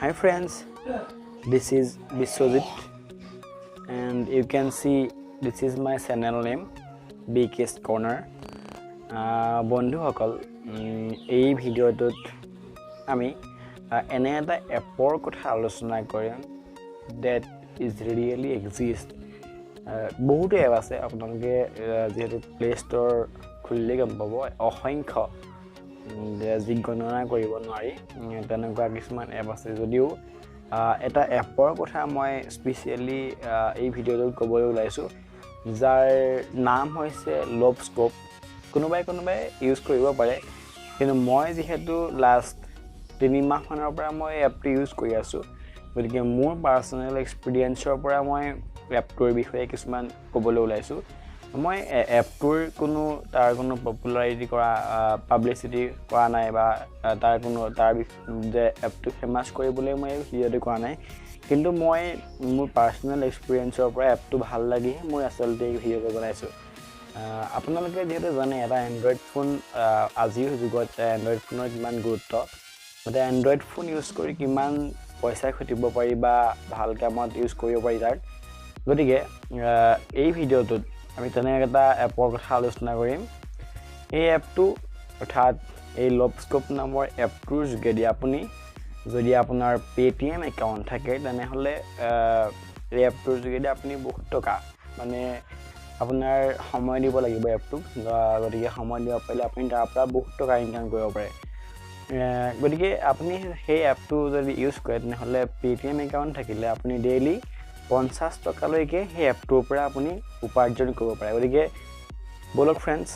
Hi friends, this is Biswajit and you can see this is my channel name BK's Corner. বন্ধুসকল এই ভিডিওটোত আমি এনে এটা এপৰ কথা আলোচনা কৰিম that is really exist. বহুত এপ আছে আপোনালোকে যেহেতু প্লে ষ্ট'ৰ খুলিলে গম পাব অসংখ্য যি গণনা কৰিব নোৱাৰি তেনেকুৱা কিছুমান এপ আছে যদিও এটা এপৰ কথা মই স্পেচিয়েলি এই ভিডিঅ'টোত ক'বলৈ ওলাইছোঁ যাৰ নাম হৈছে Lopscoop. কোনোবাই ইউজ কৰিব পাৰে কিন্তু মই যেহেতু লাষ্ট 3 মাহমানৰ পৰা মই এপটো ইউজ কৰি আছোঁ গতিকে মোৰ পাৰ্চনেল এক্সপিৰিয়েন্সৰ পৰা মই এপটোৰ বিষয়ে কিছুমান ক'বলৈ ওলাইছোঁ মই এপটোৰ তাৰ কোনো পপুলাৰিটি কৰা পাব্লিচিটি কৰা নাই বা তাৰ যে এপটো ফেমাছ কৰিবলৈ মই ভিডিঅ'টো কৰা নাই কিন্তু মই মোৰ পাৰ্চনেল এক্সপিৰিয়েন্সৰ পৰা এপটো ভাল লাগি মই আচলতে এই ভিডিঅ'টো বনাইছোঁ আপোনালোকে যেহেতু জানে এটা এণ্ড্ৰইড ফোন আজিৰ যুগত এণ্ড্ৰইড ফোনৰ কিমান গুৰুত্ব মানে এণ্ড্ৰইড ফোন ইউজ কৰি কিমান পইচা ঘটিব পাৰি বা ভাল কামত ইউজ কৰিব পাৰি তাৰ গতিকে এই ভিডিঅ'টোত আমি তেনে এটা এপৰ কথা আলোচনা কৰিম এই এপটো অৰ্থাৎ এই Lopscoop নামৰ এপটোৰ যোগেদি আপুনি যদি আপোনাৰ পেটিএম একাউণ্ট থাকে তেনেহ'লে এই এপটোৰ যোগেদি আপুনি বহুত টকা মানে আপোনাৰ সময় দিব লাগিব এপটোক গতিকে সময় দিব পাৰিলে আপুনি তাৰ পৰা বহুত টকা ইনকাম কৰিব পাৰে গতিকে আপুনি সেই এপটো যদি ইউজ কৰে তেনেহ'লে পেটিএম একাউণ্ট থাকিলে আপুনি ডেইলি 50 টকালৈকে সেই এপটোৰ পৰা আপুনি উপাৰ্জন কৰিব পাৰে গতিকে বলক ফ্ৰেণ্ডছ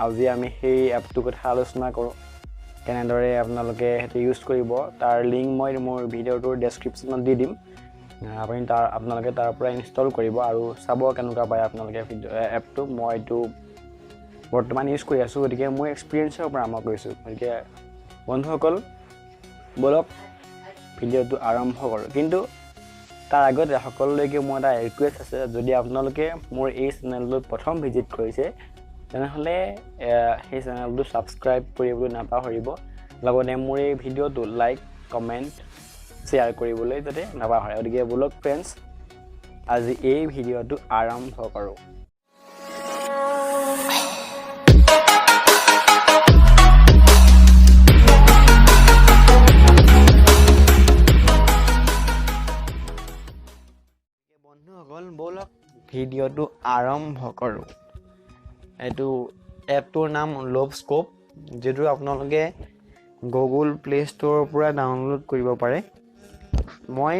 আজি আমি সেই এপটোৰ কথা আলোচনা কৰোঁ কেনেদৰে আপোনালোকে সেইটো ইউজ কৰিব তাৰ লিংক মই মোৰ ভিডিঅ'টোৰ ডেছক্ৰিপশ্যনত দি দিম আপোনালোকে তাৰ পৰা ইনষ্টল কৰিব আৰু চাব কেনেকুৱা পায় আপোনালোকে এপটো মই এইটো বৰ্তমান ইউজ কৰি আছোঁ গতিকে মোৰ এক্সপিৰিয়েন্সৰ পৰা মই কৈছোঁ গতিকে বন্ধুসকল বলক ভিডিঅ'টো আৰম্ভ কৰোঁ কিন্তু তাৰ আগতে সকলোলৈকে মোৰ এটা ৰিকুৱেষ্ট আছে যদি আপোনালোকে মোৰ এই চেনেলটোত প্ৰথম ভিজিট কৰিছে তেনেহ'লে সেই চেনেলটো ছাবস্ক্ৰাইব কৰিবলৈ নাপাহৰিব লগতে মোৰ এই ভিডিঅ'টো লাইক কমেণ্ট শ্বেয়াৰ কৰিবলৈ যাতে নাপাহৰে গতিকে বলক ফ্ৰেণ্ডছ আজি এই ভিডিঅ'টো আৰম্ভ কৰোঁ বন্ধুসকল বলক ভিডিঅ'টো আৰম্ভ কৰোঁ এইটো এপটোৰ নাম Lopscoop যিটো আপোনালোকে গুগল প্লে ষ্ট'ৰৰ পৰা ডাউনলোড কৰিব পাৰে মই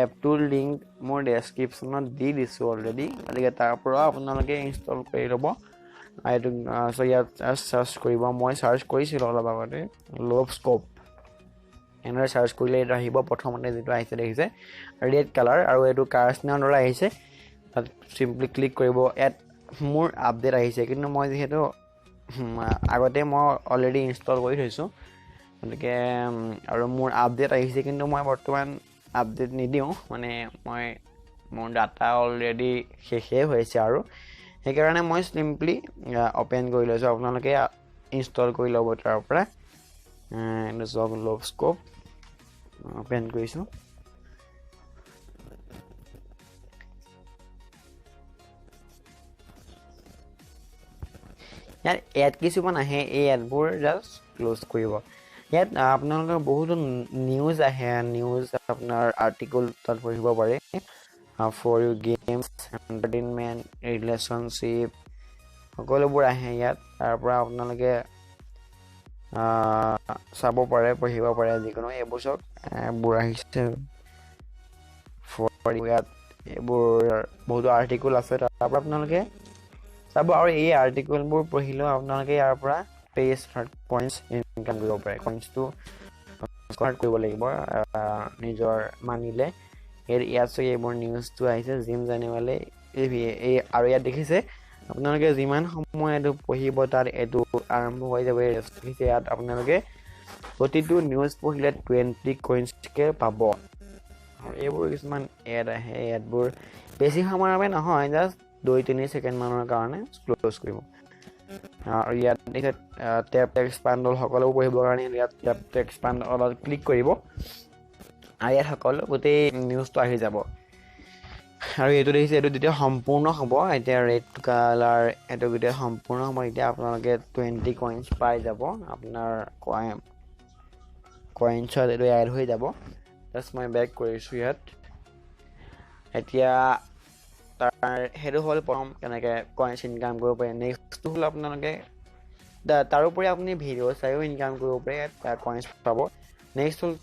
এপটোৰ লিংক মোৰ ডেছক্ৰিপশ্যনত দি দিছোঁ অলৰেডি গতিকে তাৰ পৰা আপোনালোকে ইনষ্টল কৰি ল'ব এইটো ইয়াত চাৰ্চ কৰিব মই চাৰ্চ কৰিছিলোঁ অলপ আগতে Lopscoop এনেদৰে চাৰ্চ কৰিলে এইটো আহিব প্ৰথমতে যিটো আহিছে দেখিছে ৰেড কালাৰ আৰু এইটো কাৰ্চনাৰ দৰে আহিছে তাত চিম্পলি ক্লিক কৰিব ইয়াত মোৰ আপডেট আহিছে কিন্তু মই যিহেতু আগতে মই অলৰেডি ইনষ্টল কৰি থৈছোঁ গতিকে আৰু মোৰ আপডেট আহিছে কিন্তু মই বৰ্তমান আপডেট নিদিওঁ মানে মোৰ ডাটা অলৰেডি শেষেই হৈছে আৰু সেইকাৰণে মই চিম্পলি অ'পেন কৰি লৈছোঁ আপোনালোকে ইনষ্টল কৰি ল'ব তাৰ পৰা Lopscoop অ'পেন কৰিছোঁ ইয়াত এড কিছুমান আহে এই এডবোৰ জাষ্ট ক্ল'জ কৰিব ইয়াত আপোনালোকৰ বহুতো নিউজ আহে নিউজ আপোনাৰ আৰ্টিকল তাত পঢ়িব পাৰে for you games entertainment relationship সকলোবোৰ আহে ইয়াত তাৰ পৰা আপোনালোকে চাব পাৰে পঢ়িব পাৰে যিকোনো এইবোৰ চাওক এইবোৰ আহিছে ইয়াত এইবোৰ বহুতো আৰ্টিকল আছে তাৰ পৰা আপোনালোকে চাব আৰু এই আৰ্টিকলবোৰ পঢ়িলেও আপোনালোকে ইয়াৰ পৰা পেজ পইণ্টছ ইনকাম কৰিব পাৰে কইন্সটো ষ্টাৰ্ট কৰিব লাগিব নিজৰ মানিলে ইয়াত চাগে এইবোৰ নিউজটো আহিছে জিম জানিবলৈ এই আৰু ইয়াত দেখিছে আপোনালোকে যিমান সময় এইটো পঢ়িব তাত এইটো আৰম্ভ হৈ যাব দেখিছে ইয়াত আপোনালোকে প্ৰতিটো নিউজ পঢ়িলে 20 কইন্সকে পাব আৰু এইবোৰ কিছুমান এড আহে এডবোৰ বেছি সময়ৰ বাবে নহয় জাষ্ট 2-3 ছেকেণ্ড মানৰ কাৰণে ক্ল'জ কৰিব আৰু ইয়াত টেপ টেক্সট বান্ডল সকলোবোৰ পঢ়িবৰ কাৰণে ইয়াত টেপ টেক্সট বান্ডলত ক্লিক কৰিব আৰু ইয়াত সকলো গোটেই নিউজটো আহি যাব আৰু এইটো দেখিছে এইটো যেতিয়া সম্পূৰ্ণ হ'ব এতিয়া ৰেড কালাৰ এইটো গোটেই সম্পূৰ্ণ হ'ব এতিয়া আপোনালোকে 20 কইনছ পাই যাব আপোনাৰ কইনছত এইটো এড হৈ যাব জাষ্ট মই বেক কৰিছোঁ ইয়াত এতিয়া তাৰ সেইটো হ'ল প্ৰথম কেনেকৈ কইনছ ইনকাম কৰিব পাৰি নেক্সটটো হ'ল আপোনালোকে তাৰোপৰি আপুনি ভিডিঅ' চাইও ইনকাম কৰিব পাৰে কইনছ পাব নেক্সট হ'ল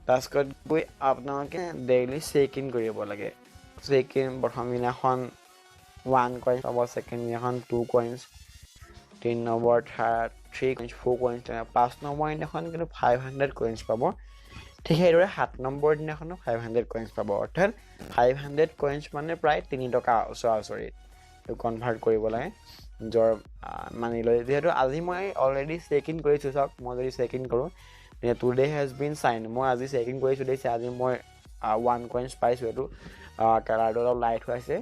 টাস্কত গৈ আপোনালোকে ডেইলি চেক ইন কৰিব লাগে চেক ইন প্ৰথম দিনাখন 1 কইনছ পাব ছেকেণ্ড দিনাখন 2 coins 3 number 3 coins 4 coins 5 number দিনাখন কিন্তু 500 কইনছ পাব ঠিক সেইদৰে 7 নম্বৰ দিনাখনো 500 কইনছ পাব অৰ্থাৎ 500 কইনছ মানে প্ৰায় 3 টকা ওচৰা-ওচৰি কনভাৰ্ট কৰিব লাগে নিজৰ মানি লৈ যিহেতু আজি মই অলৰেডি চেক ইন কৰিছোঁ চাওক মই যদি চেক ইন কৰোঁ টুডে হেজ বিন চাইন মই আজি চেক ইন কৰিছোঁ দেখিছে আজি মই 1 কইনছ পাইছোঁ এইটো কালাৰটো অলপ লাইট হৈ আছে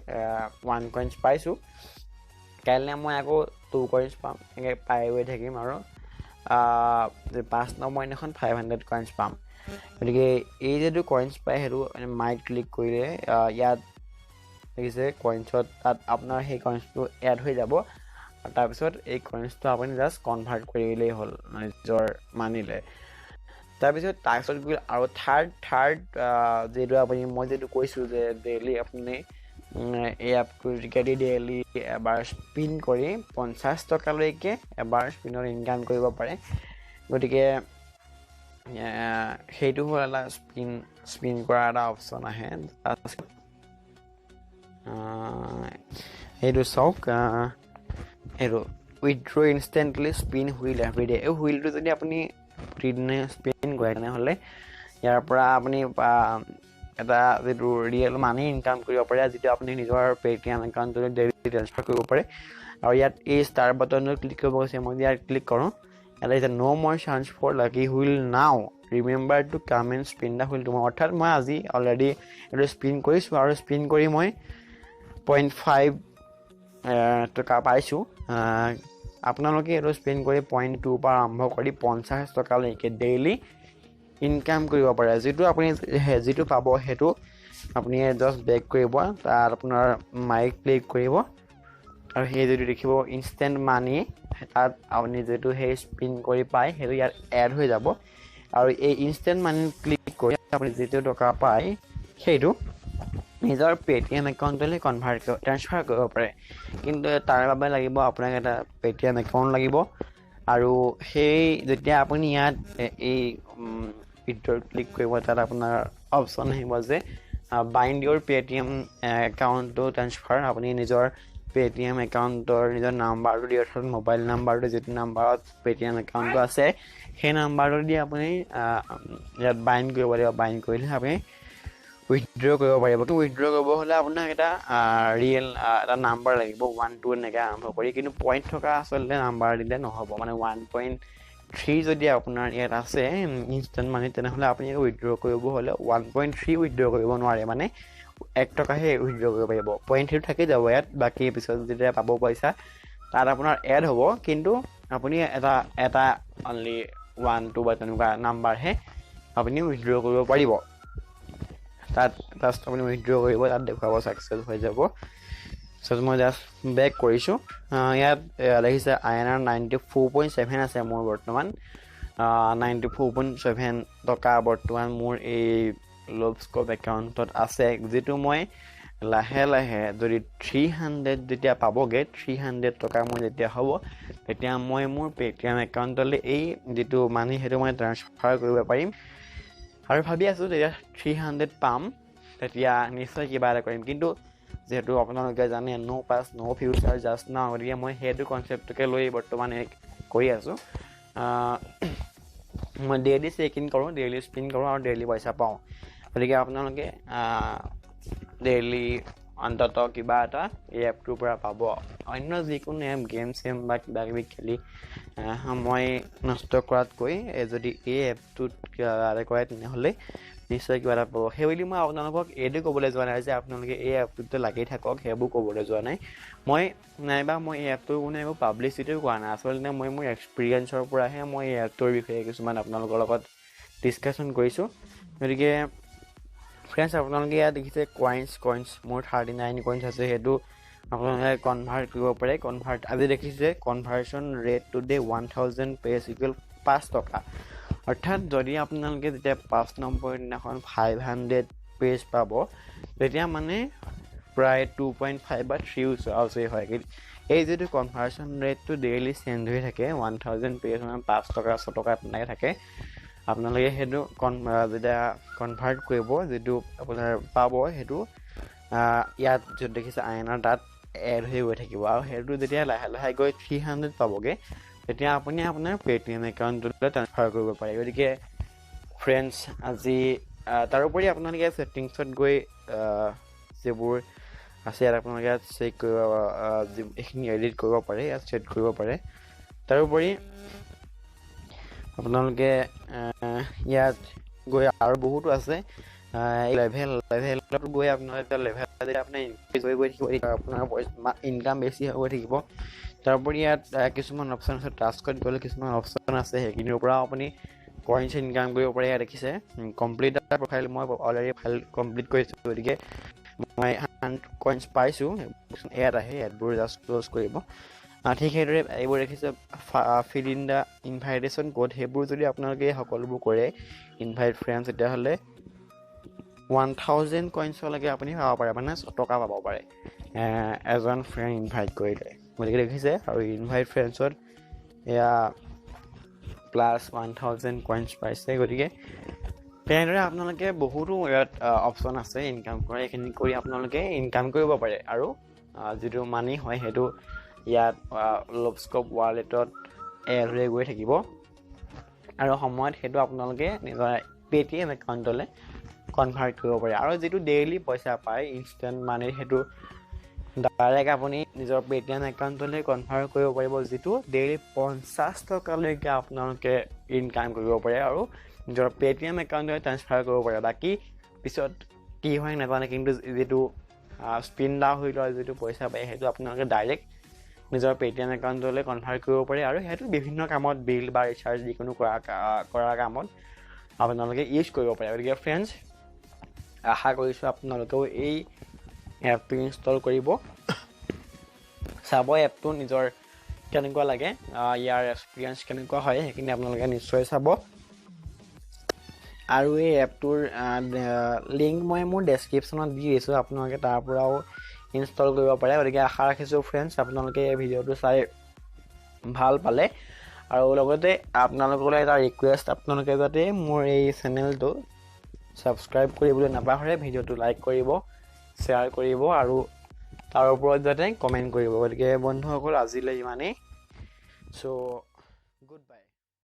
1 কইনছ পাইছোঁ কাইলৈ মই আকৌ 2 কইনছ পাম এনেকৈ পাই গৈ থাকিম আৰু 5 নম্বৰ দিনাখন 500 কইনছ পাম গতিকে এই যিটো কইনছ পায় সেইটো মাইক ক্লিক কৰিলে ইয়াত দেখিছে কইনছত তাত আপোনাৰ সেই কইনছটো এড হৈ যাব আৰু তাৰপিছত এই কইনছটো আপুনি জাষ্ট কনভাৰ্ট কৰিলেই হ'ল নিজৰ মানিলে তাৰপিছত টাস্কত গ'ল আৰু থাৰ্ড যিটো আপুনি মই যিটো কৈছোঁ যে ডেইলি আপুনি এই এপটোকে ডেইলি এবাৰ স্পিন কৰি 50 টকালৈকে এবাৰ স্পিনত ইনকাম কৰিব পাৰে গতিকে সেইটো হ'ল এটা স্পিন কৰা এটা অপশ্যন আহে সেইটো চাওক এইটো withdraw instantly spin wheel everyday এই হুইলটো যদি আপুনি প্ৰতিদিনে স্পিন কৰে তেনেহ'লে ইয়াৰ পৰা আপুনি এটা যিটো ৰিয়েল মানি ইনকাম কৰিব পাৰে যিটো আপুনি নিজৰ পে'টিএম একাউণ্টলৈ ডেইলি ট্ৰেন্সফাৰ কৰিব পাৰে আৰু ইয়াত এই ষ্টাৰ বাটনটো ক্লিক কৰিব গৈছে মই ইয়াত ক্লিক কৰোঁ ইয়াত আছে ন' মোৰ চান্স ফৰ লাকি হুইল নাও remember to come and spin the wheel তোমাৰ অৰ্থাৎ মই আজি অলৰেডি এইটো স্পিন কৰিছোঁ আৰু স্পিন কৰি মই 0.5 টকা পাইছোঁ আপোনালোকে এইটো স্পিন কৰি 0.2 পৰা আৰম্ভ কৰি 50 টকালৈকে ডেইলি ইনকাম কৰিব পাৰে যিটো পাব সেইটো আপুনি জাষ্ট বেক কৰিব তাত আপোনাৰ মাইক ক্লিক কৰিব আৰু সেই যিটো দেখিব ইনষ্টেণ্ট মানি তাত আপুনি যিটো সেই স্পিন কৰি পায় সেইটো ইয়াত এড হৈ যাব আৰু এই ইনষ্টেণ্ট মানি ক্লিক কৰি আপুনি যিটো টকা পায় সেইটো নিজৰ পে'টিএম একাউণ্টলৈ ট্ৰান্সফাৰ কৰিব পাৰে কিন্তু তাৰ বাবে লাগিব আপোনাক এটা পে'টিএম একাউণ্ট লাগিব আৰু সেই যেতিয়া আপুনি ইয়াত এই ভিডিঅ'ত ক্লিক কৰিব তাত আপোনাৰ অপশ্যন আহিব যে বাইণ্ড ইউৰ পে'টিএম একাউণ্ট টু ট্ৰান্সফাৰ আপুনি নিজৰ পে'টিএম একাউণ্টৰ নিজৰ নাম্বাৰটো দি অৰ্থাৎ মোবাইল নাম্বাৰটো যিটো নাম্বাৰত পে'টিএম একাউণ্টটো আছে সেই নাম্বাৰটো দি আপুনি ইয়াত বাইণ্ড কৰিব লাগিব বাইণ্ড কৰিলে আপুনি উইথড্ৰ কৰিব পাৰিব কিন্তু উইথড্ৰ কৰিব হ'লে আপোনাক এটা ৰিয়েল এটা নাম্বাৰ লাগিব 1 2 এনেকৈ আৰম্ভ কৰি কিন্তু পইণ্ট থকা আচলতে নাম্বাৰ দিলে নহ'ব মানে 1.3 যদি আপোনাৰ ইয়াত আছে ইনষ্টেণ্ট মানি তেনেহ'লে আপুনি উইথড্ৰ কৰিব হ'লে 1.3 উইথড্ৰ কৰিব নোৱাৰে মানে 1 টকাহে উইথড্ৰ কৰিব পাৰিব 0.3 থাকি যাব ইয়াত বাকী পিছত যেতিয়া পাব পইচা তাত আপোনাৰ এড হ'ব কিন্তু আপুনি এটা অনলি 1 2 বা তেনেকুৱা নাম্বাৰহে আপুনি উইথড্ৰ কৰিব পাৰিব তাত জাষ্ট আপুনি উইথড্ৰ কৰিব তাত দেখুৱাব ছাকচেছ হৈ যাব চ' মই জাষ্ট বেক কৰিছোঁ ইয়াত দেখিছে INR 94.7 আছে মোৰ বৰ্তমান 94.7 টকা বৰ্তমান মোৰ এই লপস্কোপ একাউণ্টত আছে যিটো মই লাহে লাহে যদি 300 যেতিয়া পাবগৈ 300 টকা মোৰ যেতিয়া হ'ব তেতিয়া মই মোৰ পে'টিএম একাউণ্টলৈ এই যিটো মানি সেইটো মই ট্ৰান্সফাৰ কৰিব পাৰিম আৰু ভাবি আছোঁ যেতিয়া 300 পাম তেতিয়া নিশ্চয় কিবা এটা কৰিম কিন্তু যিহেতু আপোনালোকে জানে ন' পাছ ন' ফিউচাৰ জাষ্ট নাও গতিকে মই সেইটো কনচেপ্টটোকে লৈ বৰ্তমান কৰি আছোঁ মই ডেইলি চেক ইন কৰোঁ ডেইলি স্পিন কৰোঁ আৰু ডেইলি পইচা পাওঁ গতিকে আপোনালোকে ডেইলি অন্ততঃ কিবা এটা এই এপটোৰ পৰা পাব অন্য যিকোনো এপ গেম চেম বা কিবা কিবি খেলি সময় নষ্ট কৰাতকৈ যদি এই এপটোত কিবা এটা কৰে তেনেহ'লে নিশ্চয় কিবা এটা পাব সেইবুলি মই আপোনালোকক এইটো ক'বলৈ যোৱা নাই যে আপোনালোকে এই এপটোতে লাগি থাকক সেইবোৰ ক'বলৈ যোৱা নাই নাইবা মই এই এপটোৰ কোনো একো পাব্লিচিটিও কৰা নাই আচলতে মই মোৰ এক্সপিৰিয়েঞ্চৰ পৰাহে মই এই এপটোৰ বিষয়ে কিছুমান আপোনালোকৰ লগত ডিছকাশ্যন কৰিছোঁ গতিকে ফ্ৰেণ্ডছ আপোনালোকে ইয়াত দেখিছে কইনছ মোৰ 39 কইনছ আছে সেইটো আপোনালোকে কনভাৰ্ট কৰিব পাৰে আজি দেখিছে conversion rate today 1000 page equal 5 টকা অৰ্থাৎ যদি আপোনালোকে যেতিয়া 5 নম্বৰ দিনাখন 500 পেজ পাব তেতিয়া মানে প্ৰায় 2.5 বা 3 ওচৰা-ওচৰি হয় এই যেটো কনভাৰ্সন ৰেটটো ডেইলি চেঞ্জ হৈ থাকে 1000 পেজ মানে 5 টকা 6 টকা তেনেকৈ থাকে আপোনালোকে হেতু যেতিয়া কনভাৰ্ট কৰিব যেটো আপোনাৰ পাব হেতু ইয়াত যে দেখিছে আইনাৰ তাত এড হৈ গৈ থাকিব আৰু হেতু যেতিয়া লাহে লাহে গৈ 300 পাবগে তেতিয়া আপুনি আপোনাৰ পেটিএম একাউণ্টলৈ ট্ৰান্সফাৰ কৰিব পাৰে গতিকে ফ্ৰেণ্ডছ আজি তাৰোপৰি আপোনালোকে সেটিংছত গৈ যেবোৰ আছে আপোনালোকে চেক কৰিব এইখিনি এডিট কৰিব পাৰে ইয়াত সেট কৰিব পাৰে তাৰোপৰি আপোনালোকে ইয়াত গৈ আৰু বহুতো আছে লেভেলত গৈ আপোনালোকে লেভেল আপুনি ইনক্ৰিজ হৈ গৈ থাকিব আপোনাৰ ইনকাম বেছি হৈ থাকিব তাৰোপৰি ইয়াত কিছুমান অপচন আছে টাস্কত গ'লে কিছুমান অপচন আছে সেইখিনিৰ পৰা আপুনি কইনছ ইনকাম কৰিব পাৰে ইয়াত দেখিছে কমপ্লিট প্ৰফাইল মই অলৰেডি ফাইল কমপ্লিট কৰিছোঁ গতিকে মই 100 কইনছ পাইছোঁ ইয়াত আহে ইয়াতবোৰ জাষ্ট ক্লোজ কৰিব ঠিক সেইদৰে এইবোৰ দেখিছে fill in the invitation code সেইবোৰ যদি আপোনালোকে সকলোবোৰ কৰে ইনভাইট ফ্ৰেণ্ডছ তেতিয়াহ'লে 1000 কইনছলৈকে আপুনি পাব পাৰে মানে 6 টকা পাব পাৰে এজন ফ্ৰেণ্ড ইনভাইট কৰিলে গতিকে দেখিছে আৰু ইনভাইট ফ্ৰেণ্ডছত এয়া প্লাছ 1000 কইনছ পাইছে গতিকে তেনেদৰে আপোনালোকে বহুতো ইয়াত অপচন আছে ইনকাম কৰা এইখিনি কৰি আপোনালোকে ইনকাম কৰিব পাৰে আৰু যেটো মানি হয় হেতু ইয়াত লপস্কোপ ৱালেটত এড হৈ গৈ থাকিব আৰু সময়ত হেতু আপোনালোকে নিজৰ পেটিএম একাউণ্টলৈ কনভাৰ্ট কৰিব পাৰে আৰু যেটো ডেইলি পইচা পায় ইনষ্টেন্ট মানি হেতু ডাইৰেক্ট আপুনি নিজৰ পেটিএম একাউণ্টলৈ কনভাৰ্ট কৰিব পাৰিব যেটো ডেইলি 50 টকালৈকে আপোনালোকে ইনকাম কৰিব পাৰে আৰু নিজৰ পেটিএম একাউণ্টলৈ ট্ৰান্সফাৰ কৰিব পাৰে বাকি পিছত কি হয় নাজানে কিন্তু যেটো স্পিন দা হৈ লয় যেটো পইচা পায় হেতু আপোনালোকে ডাইৰেক্ট নিজৰ পেটিএম একাউণ্টলৈ কনভাৰ্ট কৰিব পাৰে আৰু হেতু বিভিন্ন কামত বিল বা ৰিচাৰ্জ যিকোনো কৰা কামত আপোনালোকে ইউজ কৰিব পাৰে গতিকে ফ্ৰেণ্ডছ আশা কৰিছোঁ আপোনালোকেও এই এপটো ইনষ্টল কৰিব চাব এপটো নিজৰ কেনেকুৱা লাগে ইয়াৰ এক্সপেৰিয়েন্স কেনেকুৱা হয় সেইখিনি আপোনালোকে নিশ্চয় চাব আৰু এই এপটোৰ লিংক মই মোৰ ডেসক্ৰিপচনত দি দিছোঁ আপোনালোকে তাৰ পৰাও ইনষ্টল কৰিব পাৰে গতিকে আশা ৰাখিছোঁ ফ্ৰেণ্ডছ আপোনালোকে এই ভিডিঅ'টো চাই ভাল পালে আৰু লগতে আপোনালোকলৈ এটা ৰিকুৱেষ্ট আপোনালোকে যাতে মোৰ এই চেনেলটো সাবস্ক্ৰাইব কৰিবলৈ নাপাহৰে ভিডিঅ'টো লাইক কৰিব শ্বেয়াৰ কৰিব আৰু তাৰ ওপৰত যাতে কমেন্ট কৰিব গতিকে বন্ধুসকল আজিলৈ ইমানেই সো গুড বাই